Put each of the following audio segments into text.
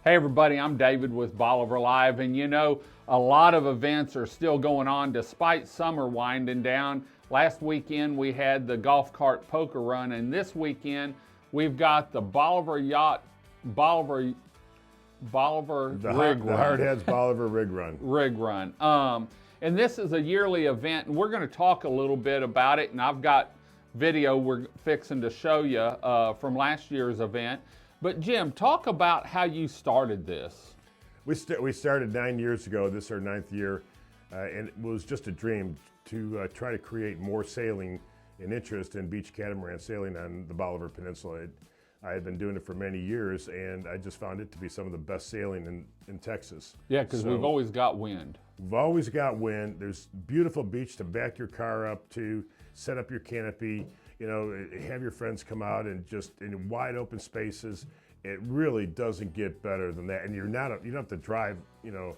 Hey everybody, I'm David with Bolivar Live, and you know, a lot of events are still going on despite summer winding down. Last weekend we had the golf cart poker run, and this weekend we've got the Bolivar Rig Run. The Hardheads Bolivar Rig Run. Rig Run. And this is a yearly event, and we're going to talk a little bit about it, and I've got video we're fixing to show you from last year's event. But Jim, talk about how you started this. We started 9 years ago. This is our 9th year, and it was just a dream to try to create more sailing and interest in beach catamaran sailing on the Bolivar Peninsula. I had been doing it for many years, and I just found it to be some of the best sailing in Texas. Yeah, because we've always got wind. We've always got wind. There's beautiful beach to back your car up to, set up your canopy, you know, have your friends come out and just in wide open spaces. It really doesn't get better than that. And you don't have to drive, you know,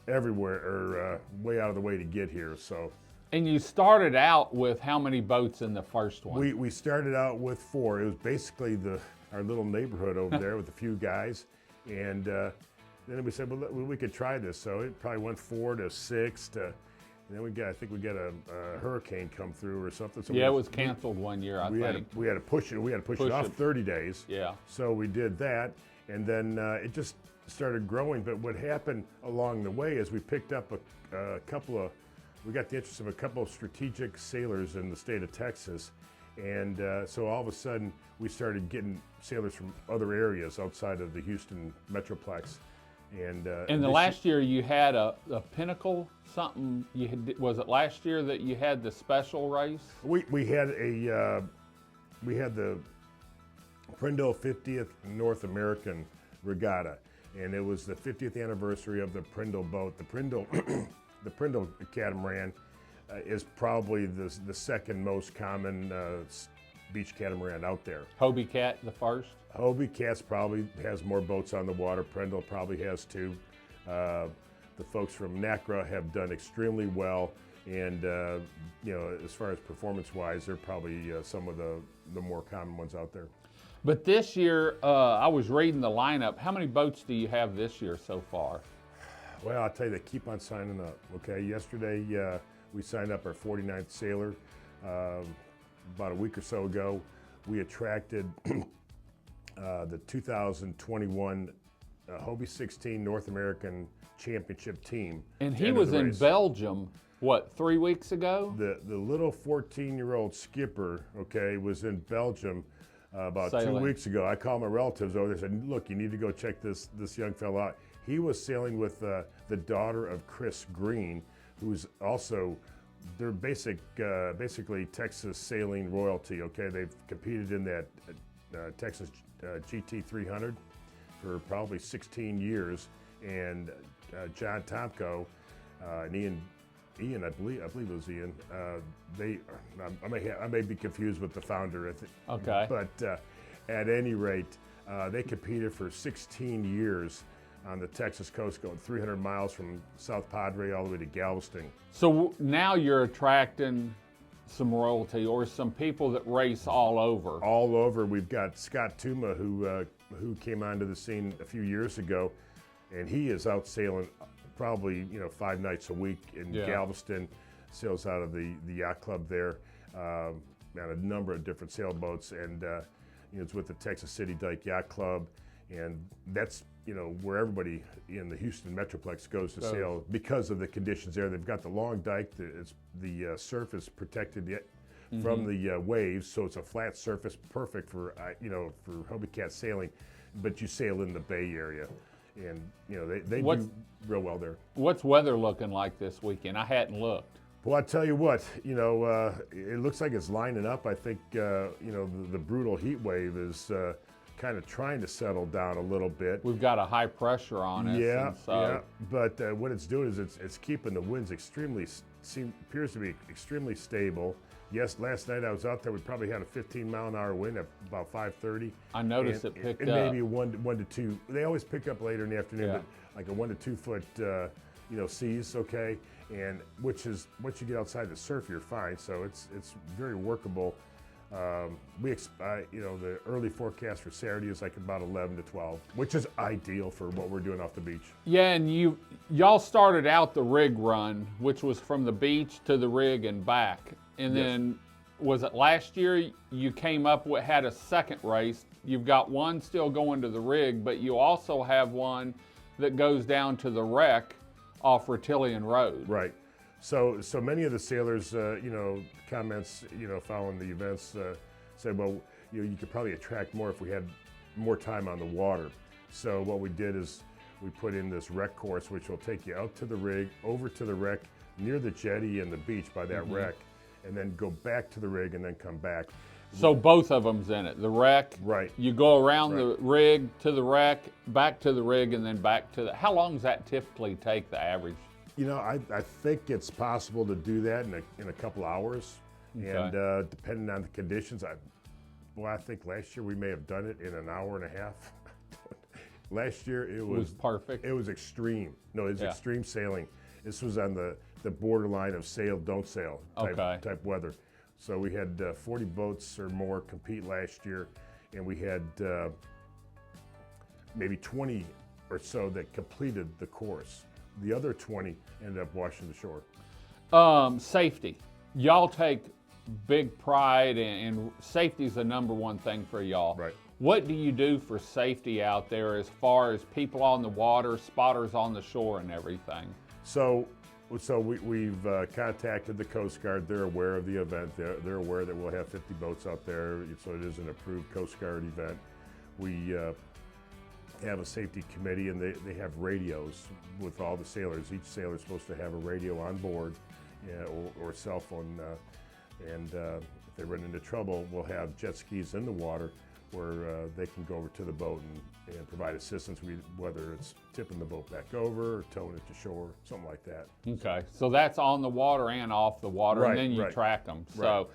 everywhere or way out of the way to get here. So. And you started out with how many boats in the first one? We started out with 4. It was basically our little neighborhood over there with a few guys. And then we said, well, we could try this. So it probably went 4 to 6 to, and then I think we got a hurricane come through or something. So yeah, it was canceled one year, I think. We had to push it. We had to push it off 30 days. Yeah. So we did that, and then it just started growing. But what happened along the way is we picked up we got the interest of a couple of strategic sailors in the state of Texas, and so all of a sudden we started getting sailors from other areas outside of the Houston Metroplex. And in the last year you had a Pinnacle something. Was it last year that you had the special race? We had the Prindle 50th North American Regatta, and it was the 50th anniversary of the Prindle boat. The Prindle catamaran is probably the second most common beach catamaran out there. Hobie Cat the first? Hobie Cat's probably has more boats on the water. Prindle probably has 2. The folks from NACRA have done extremely well, and you know, as far as performance-wise, they're probably some of the more common ones out there. But this year, I was reading the lineup. How many boats do you have this year so far? Well, I'll tell you, they keep on signing up. Okay, yesterday we signed up our 49th sailor. About a week or so ago, we attracted the 2021 Hobie 16 North American Championship team. And he was in Belgium, what, 3 weeks ago? The little 14-year-old skipper, okay, was in Belgium about sailing. 2 weeks ago. I called my relatives over there and said, look, you need to go check this young fellow out. He was sailing with the daughter of Chris Green, who's also, they're basically Texas sailing royalty, okay? They've competed in that Texas GT 300 for probably 16 years, and John Tomko and Ian, I believe it was Ian. I may be confused with the founder. Okay. But at any rate, they competed for 16 years on the Texas coast, going 300 miles from South Padre all the way to Galveston. So now you're attracting some royalty or some people that race all over. All over. We've got Scott Tuma, who came onto the scene a few years ago, and he is out sailing probably 5 nights a week in Galveston. Sails out of the yacht club there, on a number of different sailboats, and it's with the Texas City Dike Yacht Club, and that's where everybody in the Houston Metroplex goes to sail because of the conditions there. They've got the long dike. The surf is protected from the waves, so it's a flat surface, perfect for for Hobie Cat sailing. But you sail in the Bay Area, and they do real well there. What's weather looking like this weekend? I hadn't looked. Well, I tell you what, it looks like it's lining up. I think the brutal heat wave is kind of trying to settle down a little bit. We've got a high pressure on us. Yeah. But what it's doing is it's keeping the winds appears to be extremely stable. Yes, last night I was out there. We probably had a 15-mile-an-hour wind at about 5:30. I noticed it picked up. And maybe 1 to 2. They always pick up later in the afternoon, but like a 1 to 2 foot, seas. Okay, and which is once you get outside the surf, you're fine. So it's very workable. The early forecast for Saturday is like about 11 to 12, which is ideal for what we're doing off the beach. Yeah, and y'all started out the rig run, which was from the beach to the rig and back. And Yes. then, was it last year you came up with, had a second race? You've got one still going to the rig, but you also have one that goes down to the wreck off Retillion Road. Right. So many of the sailors, comments, following the events, said, well, you could probably attract more if we had more time on the water. So what we did is we put in this wreck course, which will take you out to the rig, over to the wreck, near the jetty and the beach by that wreck, and then go back to the rig and then come back. So both of them's in it. The wreck, Right. you go around Right. the rig to the wreck, back to the rig, and then back to the. How long does that typically take, the average? I think it's possible to do that in a couple hours, Okay. and depending on the conditions, I think last year we may have done it in an hour and a half. Last year it was perfect. It was extreme. No, it was Yeah. extreme sailing. This was on the borderline of sail, don't sail type weather. So we had 40 boats or more compete last year, and we had maybe 20 or so that completed the course. The other 20 ended up washing the shore. Safety. Y'all take big pride, and safety's the number one thing for y'all. Right. What do you do for safety out there as far as people on the water, spotters on the shore, and everything? So we've contacted the Coast Guard. They're aware of the event. They're aware that we'll have 50 boats out there, so it is an approved Coast Guard event. We have a safety committee, and they have radios with all the sailors. Each sailor's supposed to have a radio on board, or cell phone, and if they run into trouble, we'll have jet skis in the water where they can go over to the boat and provide assistance, whether it's tipping the boat back over or towing it to shore, something like that. Okay, so that's on the water and off the water, Right, and then you right. track them. Right.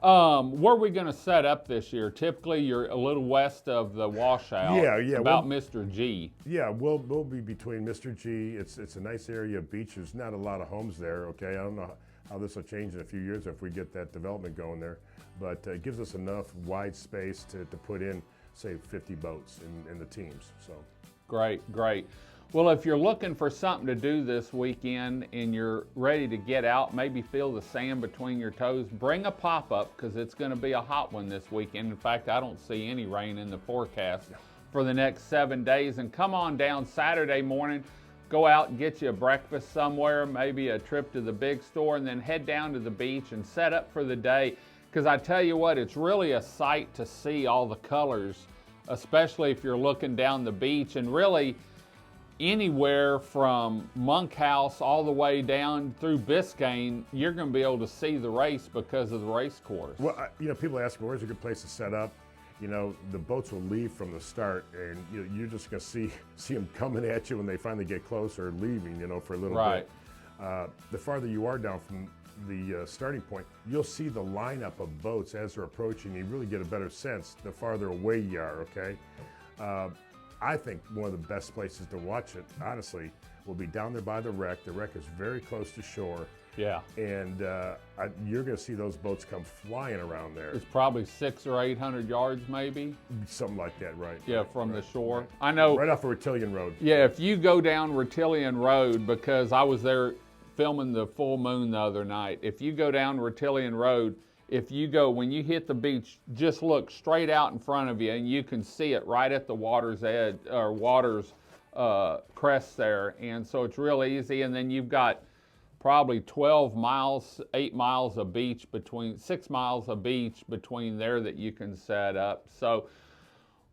So, where are we going to set up this year? Typically, you're a little west of the washout. Yeah, About Mr. G. Yeah, we'll be between Mr. G. It's a nice area of beach. There's not a lot of homes there. Okay, I don't know how this will change in a few years if we get that development going there, but it gives us enough wide space to put in, say, 50 boats in the teams. So Great. Well, if you're looking for something to do this weekend and you're ready to get out, maybe feel the sand between your toes, bring a pop-up, because it's going to be a hot one this weekend. In fact, I don't see any rain in the forecast for the next 7 days. And come on down Saturday morning, go out and get you a breakfast somewhere, maybe a trip to the big store, and then head down to the beach and set up for the day. Because I tell you what, it's really a sight to see all the colors, especially if you're looking down the beach, and really anywhere from Monkhouse all the way down through Biscayne, you're going to be able to see the race because of the race course. Well, people ask me, where's a good place to set up? The boats will leave from the start, and you're just going to see them coming at you when they finally get close, or leaving, for a little Right. bit. The farther you are down from the starting point, you'll see the lineup of boats as they're approaching. You really get a better sense the farther away you are, okay? I think one of the best places to watch it, honestly, will be down there by the wreck. The wreck is very close to shore. Yeah. And you're going to see those boats come flying around there. It's probably 600 or 800 yards maybe. Something like that, right? Yeah, right, from right, the shore. right. I know. Right off of Retillion Road. Yeah, if you go down Retillion Road, because I was there filming the full moon the other night. If you go down Retillion Road, when you hit the beach, just look straight out in front of you, and you can see it right at the water's edge, or water's crest there. And so it's real easy. And then you've got probably 12 miles, 8 miles of beach 6 miles of beach between there that you can set up. So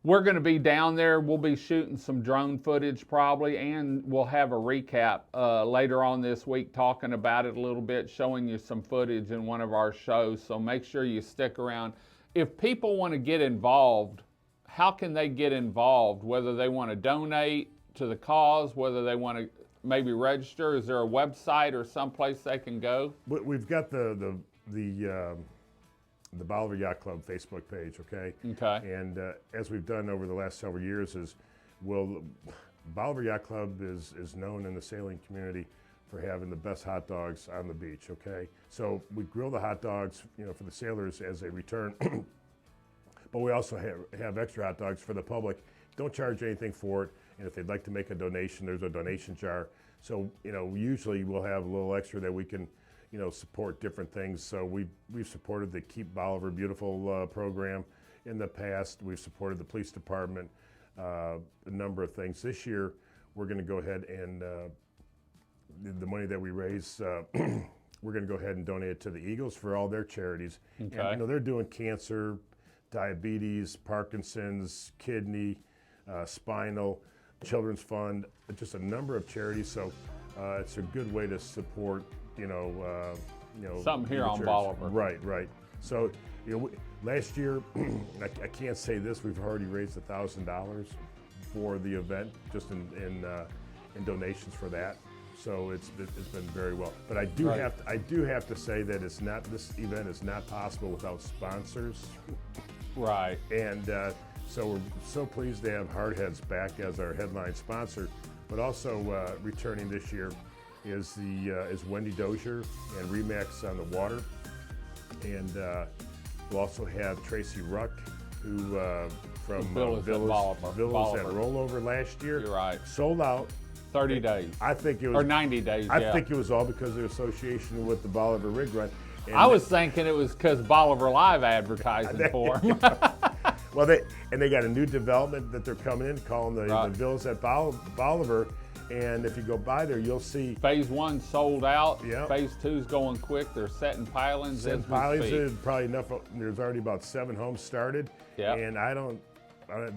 we're going to be down there. We'll be shooting some drone footage probably, and we'll have a recap later on this week talking about it a little bit, showing you some footage in one of our shows. So make sure you stick around. If people want to get involved, how can they get involved? Whether they want to donate to the cause, whether they want to maybe register, is there a website or someplace they can go? We've got the Bolivar Yacht Club Facebook page, okay? Okay. And as we've done over the last several years Bolivar Yacht Club is known in the sailing community for having the best hot dogs on the beach, okay? So we grill the hot dogs, you know, for the sailors as they return, but we also have extra hot dogs for the public. Don't charge anything for it, and if they'd like to make a donation, there's a donation jar. So, you know, usually we'll have a little extra that we can, you know, support different things. So we've supported the Keep Bolivar Beautiful program in the past. We've supported the police department, a number of things. This year, we're going to go ahead and the money that we raise, we're going to go ahead and donate it to the Eagles for all their charities. Okay. And, you know, they're doing cancer, diabetes, Parkinson's, kidney, spinal, Children's Fund, just a number of charities. So it's a good way to support, you know, something here on charities. Bolivar. Right. So, you know, last year, I can't say this, we've already raised $1,000 for the event, just in donations for that. So it's been very well. But I do have to say that this event is not possible without sponsors. Right. And so we're so pleased to have Hardheads back as our headline sponsor. But also returning this year is Wendy Dozier and Remax on the Water. And we'll also have Tracy Ruck, who from Villas at Rollover last year. You're right. Sold out. 30 days. I think it was. Or 90 days, I think it was all because of the association with the Bolivar Rig Run. And I was thinking it was because Bolivar Live advertising for them. Well, they got a new development that they're coming in, calling the Villas at Bolivar. And if you go by there, you'll see Phase 1 sold out. Yep. Phase 2's going quick. They're setting pilings. Probably enough. There's already about 7 homes started. Yep. And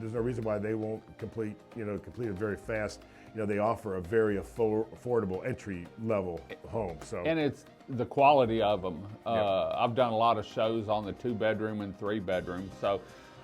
there's no reason why they won't complete it very fast. You know, they offer a very affordable entry-level home. So. And it's the quality of them. I've done a lot of shows on the 2-bedroom and 3-bedroom. So,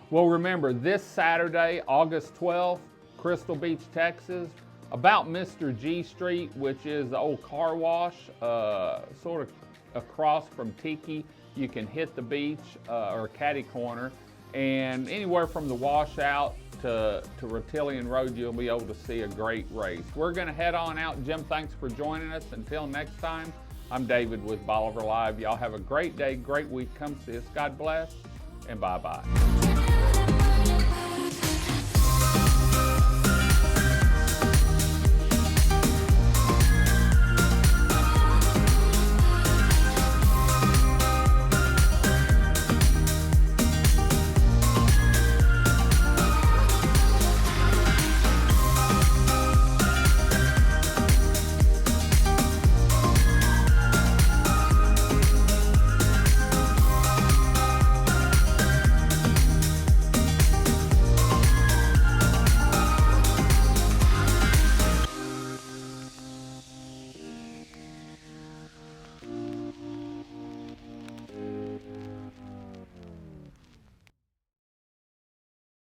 well, remember, this Saturday, August 12th, Crystal Beach, Texas, about Mr. G Street, which is the old car wash, sort of across from Tiki. You can hit the beach or Caddy Corner, and anywhere from the washout to Rotillion Road, you'll be able to see a great race. We're going to head on out. Jim, thanks for joining us. Until next time, I'm David with Bolivar Live. Y'all have a great day, great week. Come see us. God bless, and bye-bye.